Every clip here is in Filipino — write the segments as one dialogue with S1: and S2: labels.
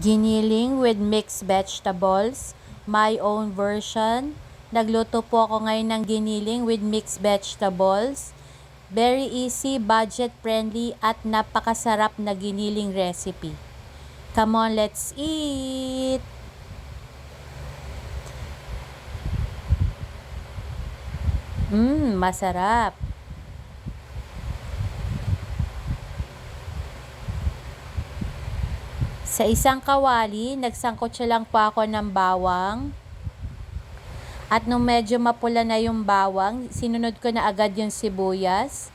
S1: Giniling with mixed vegetables, my own version. Nagluto po ako ngayon ng giniling with mixed vegetables. Very easy, budget friendly at napakasarap na giniling recipe. Come on, let's eat! Masarap. Sa isang kawali, nagsangkotsa lang po ako ng bawang. At nung medyo mapula na yung bawang, sinunod ko na agad yung sibuyas.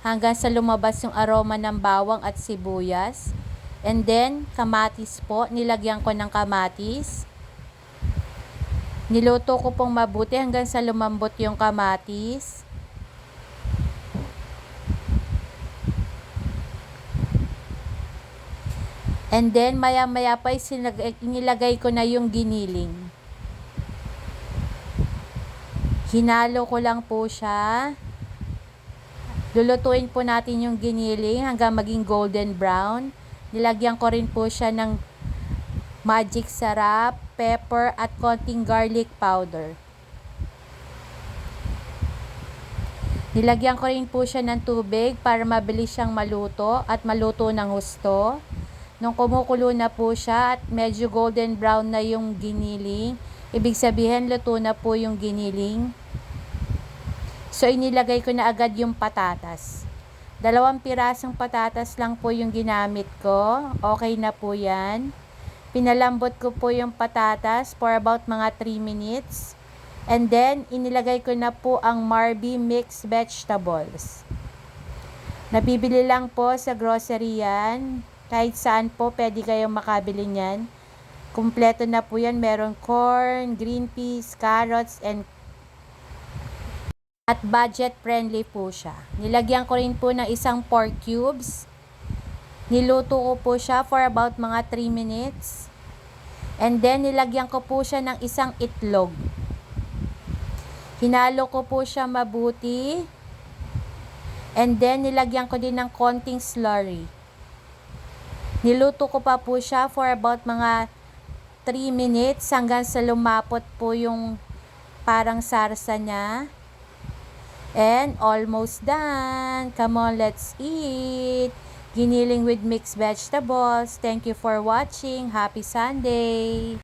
S1: Hanggang sa lumabas yung aroma ng bawang at sibuyas. And then, kamatis po. Nilagyan ko ng kamatis. Niluto ko pong mabuti hanggang sa lumambot yung kamatis. And then, maya-maya pa nilagay ko na yung giniling. Hinalo ko lang po siya. Lulutuin po natin yung giniling hanggang maging golden brown. Nilagyan ko rin po siya ng magic sarap, pepper at konting garlic powder. Nilagyan ko rin po siya ng tubig para mabilis siyang maluto at maluto ng husto. Nung kumukulo na po siya at medyo golden brown na yung giniling, ibig sabihin luto na po yung giniling. So inilagay ko na agad yung patatas. 2 pirasong patatas lang po yung ginamit ko. Okay na po yan. Pinalambot ko po yung patatas for about mga 3 minutes. And then, inilagay ko na po ang Marby mixed vegetables. Nabibili lang po sa grocery yan. Kahit saan po pwede kayong makabili niyan. Kumpleto na po yan. Meron corn, green peas, carrots, at budget friendly po siya. Nilagyan ko rin po ng isang pork cubes. Niluto ko po siya for about mga 3 minutes. And then, nilagyan ko po siya ng isang itlog. Hinalo ko po siya mabuti. And then, nilagyan ko din ng konting slurry. Niluto ko pa po siya for about mga 3 minutes hanggang sa lumapot po yung parang sarsa niya. And almost done. Come on, let's eat. Giniling with mixed vegetables. Thank you for watching. Happy Sunday.